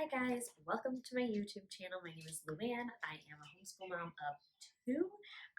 Hi guys, welcome to my YouTube channel. My name is Luann. I am a homeschool mom of two.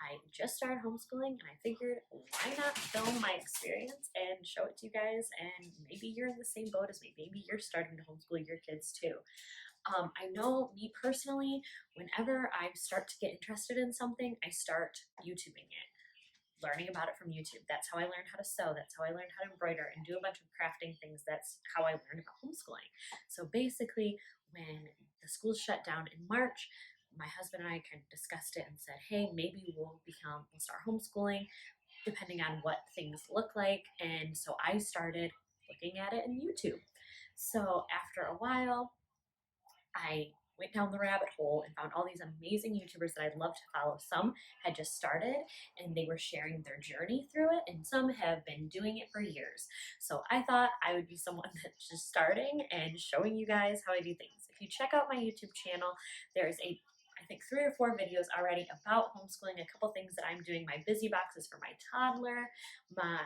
I just started homeschooling and I figured why not film my experience and show it to you guys, and maybe you're in the same boat as me. Maybe you're starting to homeschool your kids too. I know me personally, whenever I start to get interested in something, I start YouTubing it, learning about it from YouTube. That's how I learned how to sew. That's how I learned how to embroider and do a bunch of crafting things. That's how I learned about homeschooling. So basically, when the schools shut down in March, my husband and I kind of discussed it and said, hey, maybe we'll start homeschooling depending on what things look like. And so I started looking at it in YouTube. So after a while, I went down the rabbit hole and found all these amazing YouTubers that I'd love to follow. Some had just started and they were sharing their journey through it, and some have been doing it for years. So I thought I would be someone that's just starting and showing you guys how I do things. If you check out my YouTube channel, there's I think 3 or 4 videos already about homeschooling, a couple things that I'm doing, my busy boxes for my toddler, my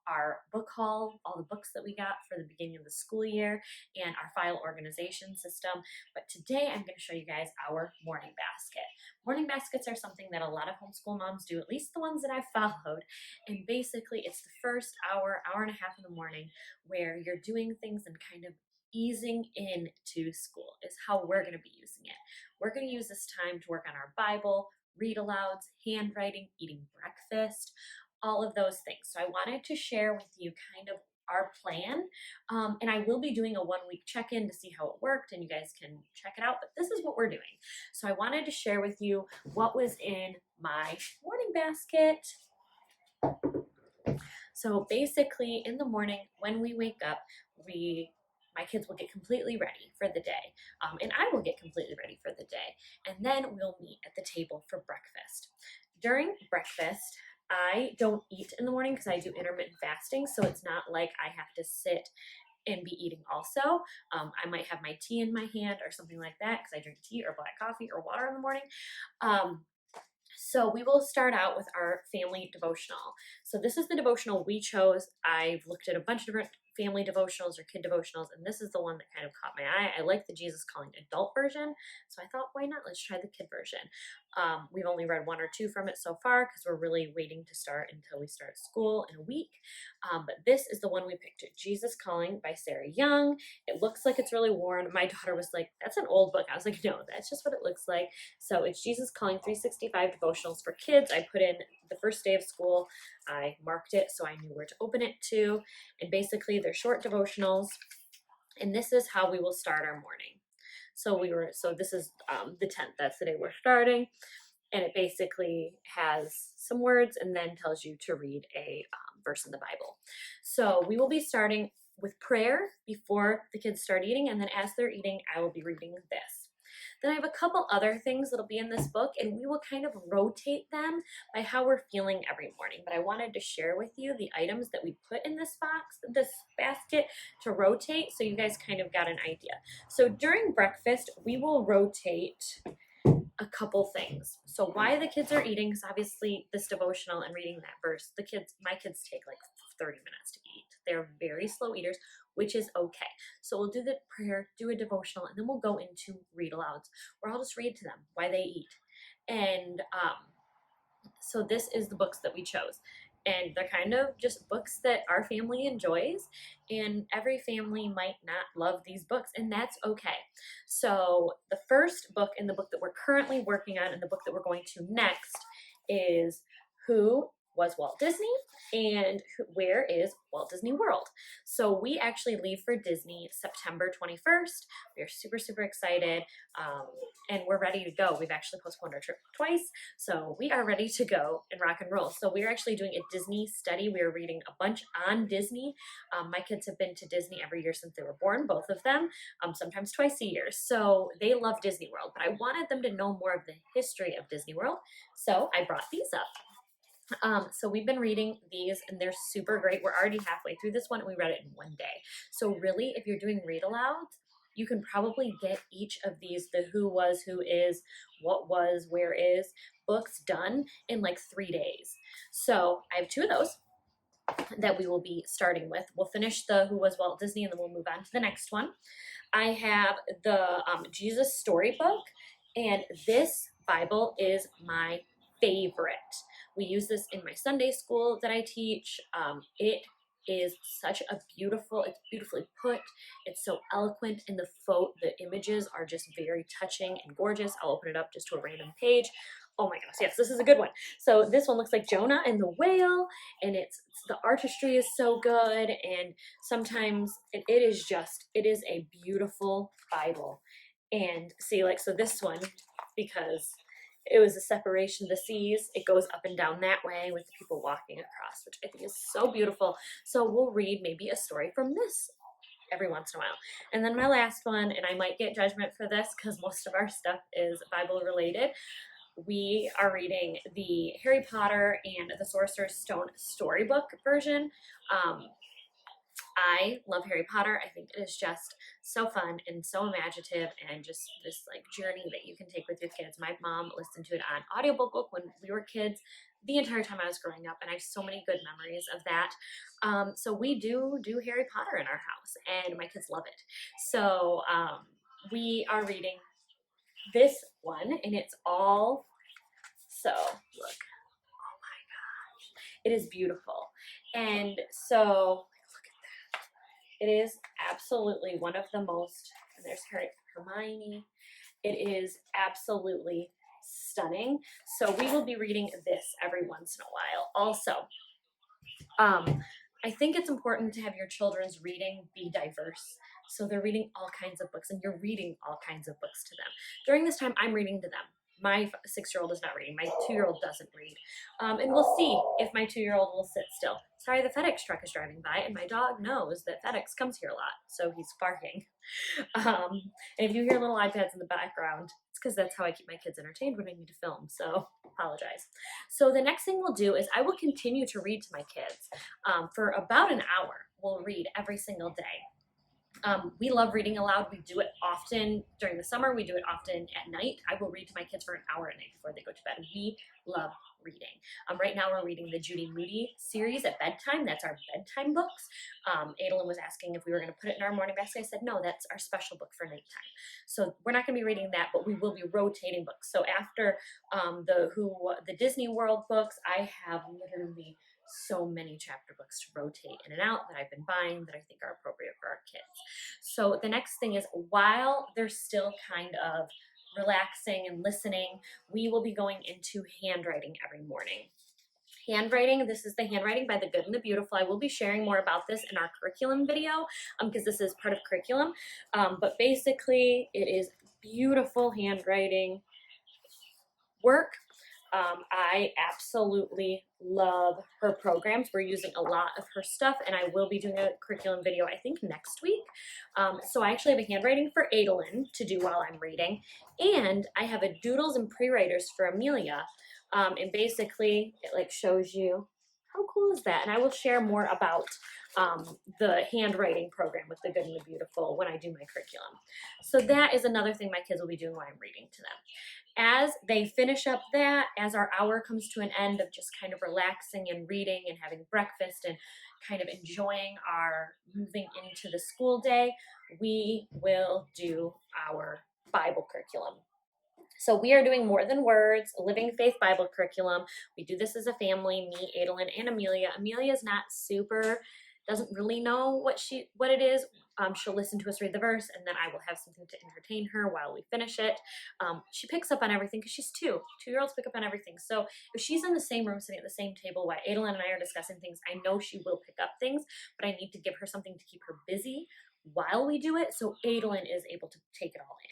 our book haul, all the books that we got for the beginning of the school year, and our file organization system. But today I'm going to show you guys our morning basket. Morning baskets are something that a lot of homeschool moms do, at least the ones that I've followed. And basically it's the first hour, hour and a half in the morning where you're doing things and kind of easing into school is how we're going to be using it. We're going to use this time to work on our Bible, read alouds, handwriting, eating breakfast, all of those things. So I wanted to share with you kind of our plan, and I will be doing a 1-week check-in to see how it worked, and you guys can check it out, but this is what we're doing. So I wanted to share with you what was in my morning basket. So basically in the morning when we wake up, my kids will get completely ready for the day, and I will get completely ready for the day, and then we'll meet at the table for breakfast. During breakfast, I don't eat in the morning because I do intermittent fasting, so it's not like I have to sit and be eating also. I might have my tea in my hand or something like that because I drink tea or black coffee or water in the morning. So we will start out with our family devotional. So this is the devotional we chose. I've looked at a bunch of different family devotionals or kid devotionals, and this is the one that kind of caught my eye. I like the Jesus Calling adult version, so I thought, why not? Let's try the kid version. We've only read 1 or 2 from it so far because we're really waiting to start until we start school in a week. But this is the one we picked, Jesus Calling by Sarah Young. It looks like it's really worn. My daughter was like, that's an old book. I was like, no, that's just what it looks like. So it's Jesus Calling 365 devotionals for kids. I put in the first day of school. I marked it so I knew where to open it to. And basically they're short devotionals. And this is how we will start our morning. So this is the 10th. That's the day we're starting. And it basically has some words and then tells you to read a verse in the Bible. So we will be starting with prayer before the kids start eating, and then as they're eating, I will be reading this. Then I have a couple other things that'll be in this book, and we will kind of rotate them by how we're feeling every morning. But I wanted to share with you the items that we put in this basket to rotate, so you guys kind of got an idea. So during breakfast, we will rotate a couple things. So why the kids are eating, because obviously this devotional and reading that verse, my kids take like 30 minutes to eat. They're very slow eaters, which is okay. So we'll do the prayer, do a devotional, and then we'll go into read alouds, where I'll just read to them why they eat. And so this is the books that we chose. And they're kind of just books that our family enjoys, and every family might not love these books, and that's okay. So the first book, and the book that we're currently working on, and the book that we're going to next, is Who Was Walt Disney, and Where is Walt Disney World? So we actually leave for Disney September 21st. We're super, super excited, and we're ready to go. We've actually postponed our trip twice, so we are ready to go and rock and roll. So we're actually doing a Disney study. We are reading a bunch on Disney. My kids have been to Disney every year since they were born, both of them, sometimes twice a year. So they love Disney World, but I wanted them to know more of the history of Disney World, so I brought these up. So we've been reading these, and they're super great. We're already halfway through this one, and we read it in 1 day. So really, if you're doing read alouds, you can probably get each of these, the who was, who is, what was, where is, books done in like 3 days. So I have 2 of those. that we will be starting with. We'll finish the Who Was Walt Disney and then we'll move on to the next one. I have the Jesus Storybook, and this Bible is my favorite. We use this in my Sunday school that I teach. It is such a beautiful, it's beautifully put, it's so eloquent, and the images are just very touching and gorgeous. I'll open it up just to a random page. Oh my gosh, yes, this is a good one. So this one looks like Jonah and the whale, and the artistry is so good, and sometimes it is a beautiful Bible. And see, like, so this one, because it was a separation of the seas, it goes up and down that way with the people walking across, which I think is so beautiful. So we'll read maybe a story from this every once in a while. And then my last one, and I might get judgment for this because most of our stuff is Bible related, we are reading the Harry Potter and the Sorcerer's Stone storybook version. I love Harry Potter. I think it is just so fun and so imaginative, and just this like journey that you can take with your kids. My mom listened to it on audiobook when we were kids the entire time I was growing up, and I have so many good memories of that. So we do Harry Potter in our house, and my kids love it. So we are reading this one, and it's all, so look, oh my gosh, it is beautiful. And so look at that. It is absolutely one of the most, and there's Hermione. It is absolutely stunning. So we will be reading this every once in a while. Also, I think it's important to have your children's reading be diverse. So they're reading all kinds of books, and you're reading all kinds of books to them. During this time, I'm reading to them. My 6-year-old is not reading. My 2-year-old doesn't read. And we'll see if my 2-year-old will sit still. Sorry, the FedEx truck is driving by, and my dog knows that FedEx comes here a lot, so he's barking. And if you hear little iPads in the background, it's because that's how I keep my kids entertained when I need to film, so apologize. So the next thing we'll do is I will continue to read to my kids for about an hour. We'll read every single day. We love reading aloud. We do it often during the summer. We do it often at night. I will read to my kids for an hour at night before they go to bed. We love reading. Right now we're reading the Judy Moody series at bedtime. That's our bedtime books. Adolin was asking if we were going to put it in our morning basket. I said, no, that's our special book for nighttime. So we're not going to be reading that, but we will be rotating books. So after the Disney World books, I have literally so many chapter books to rotate in and out that I've been buying that I think are appropriate for our kids. So the next thing is, while they're still kind of relaxing and listening, we will be going into handwriting every morning. Handwriting, this is the Handwriting by the Good and the Beautiful. I will be sharing more about this in our curriculum video because this is part of curriculum. But basically, it is beautiful handwriting work. I absolutely love her programs. We're using a lot of her stuff, and I will be doing a curriculum video, I think, next week. So I actually have a handwriting for Adolin to do while I'm reading, and I have a doodles and pre-writers for Amelia. And basically, it like shows you, how cool is that? And I will share more about the handwriting program with the Good and the Beautiful when I do my curriculum. So that is another thing my kids will be doing while I'm reading to them. As they finish up that, as our hour comes to an end of just kind of relaxing and reading and having breakfast and kind of enjoying our moving into the school day, we will do our Bible curriculum. So we are doing More Than Words, Living Faith Bible curriculum. We do this as a family, me, Adolin, and Amelia. Amelia's not doesn't really know what it is. She'll listen to us read the verse, and then I will have something to entertain her while we finish it. She picks up on everything because she's 2. 2-year-olds pick up on everything. So if she's in the same room sitting at the same table while Adolin and I are discussing things, I know she will pick up things, but I need to give her something to keep her busy while we do it, so Adolin is able to take it all in.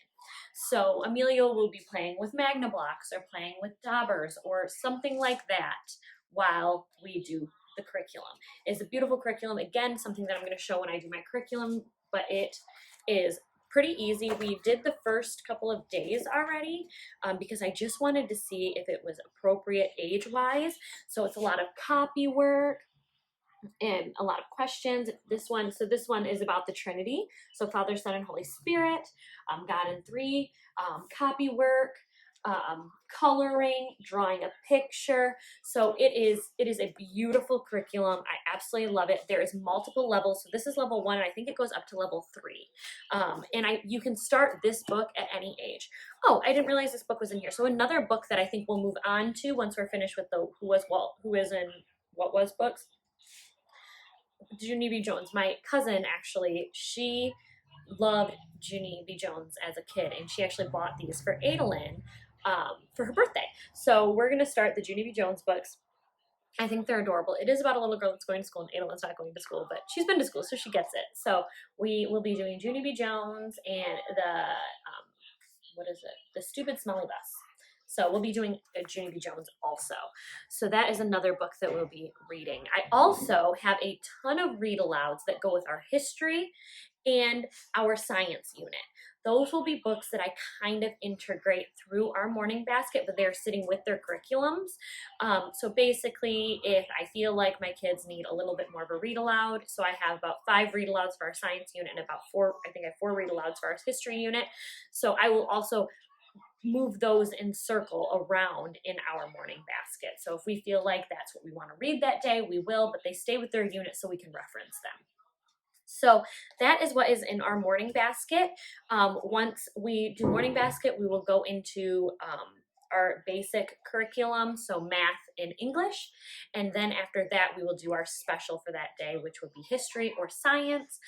So Amelia will be playing with Magna Blocks or playing with daubers or something like that while we do the curriculum. It's a beautiful curriculum. Again, something that I'm going to show when I do my curriculum, but it is pretty easy. We did the first couple of days already because I just wanted to see if it was appropriate age-wise. So it's a lot of copy work and a lot of questions. This one is about the Trinity. So Father, Son, and Holy Spirit, God in 3, copy work. coloring, drawing a picture. So it is a beautiful curriculum. I absolutely love it. There is multiple levels. So this is level 1, and I think it goes up to level 3. And you can start this book at any age. Oh, I didn't realize this book was in here. So another book that I think we'll move on to once we're finished with the Who Is in What Was books. Junie B. Jones. My cousin, actually, she loved Junie B. Jones as a kid, and she actually bought these for Adalyn for her birthday. So we're going to start the Junie B. Jones books. I think they're adorable. It is about a little girl that's going to school, and Adalyn's not going to school, but she's been to school, so she gets it. So we will be doing Junie B. Jones and the Stupid Smelly Bus. So we'll be doing Junie B. Jones also. So that is another book that we'll be reading. I also have a ton of read-alouds that go with our history and our science unit. Those will be books that I kind of integrate through our morning basket, but they're sitting with their curriculums. So basically, if I feel like my kids need a little bit more of a read aloud, so I have about 5 read alouds for our science unit and about 4, I think I have 4 read alouds for our history unit. So I will also move those in circle around in our morning basket. So if we feel like that's what we want to read that day, we will, but they stay with their unit so we can reference them. So that is what is in our morning basket. Once we do morning basket, we will go into our basic curriculum, so math and English. And then after that, we will do our special for that day, which would be history or science.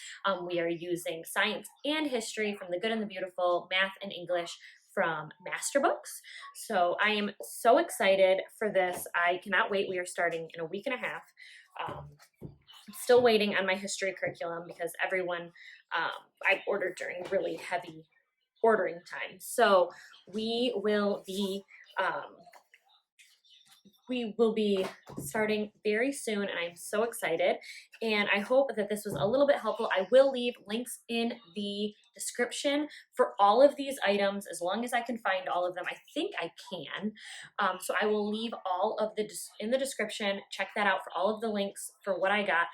We are using science and history from The Good and the Beautiful, math and English from Master Books. So I am so excited for this. I cannot wait. We are starting in a week and a half. Still waiting on my history curriculum because everyone I ordered during really heavy ordering time. So we will be starting very soon, and I'm so excited. And I hope that this was a little bit helpful. I will leave links in the description for all of these items as long as I can find all of them. I think I can. So I will leave all of in the description. Check that out for all of the links for what I got.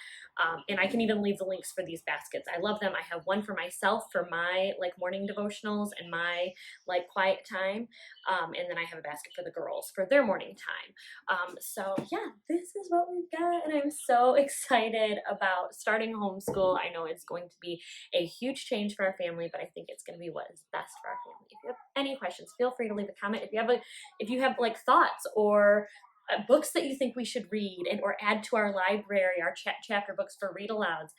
And I can even leave the links for these baskets. I love them. I have one for myself for my morning devotionals and my quiet time. And then I have a basket for the girls for their morning time. So yeah, this is what we've got, and I'm so excited about starting homeschool. I know it's going to be a huge change for our family, but I think it's going to be what is best for our family. If you have any questions, feel free to leave a comment. If you have thoughts or books that you think we should read or add to our library, our chapter books for read alouds.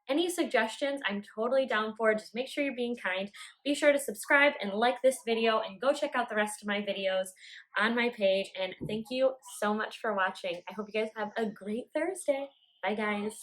Any suggestions, I'm totally down for. Just make sure you're being kind. Be sure to subscribe and like this video, and go check out the rest of my videos on my page. And thank you so much for watching. I hope you guys have a great Thursday. Bye, guys.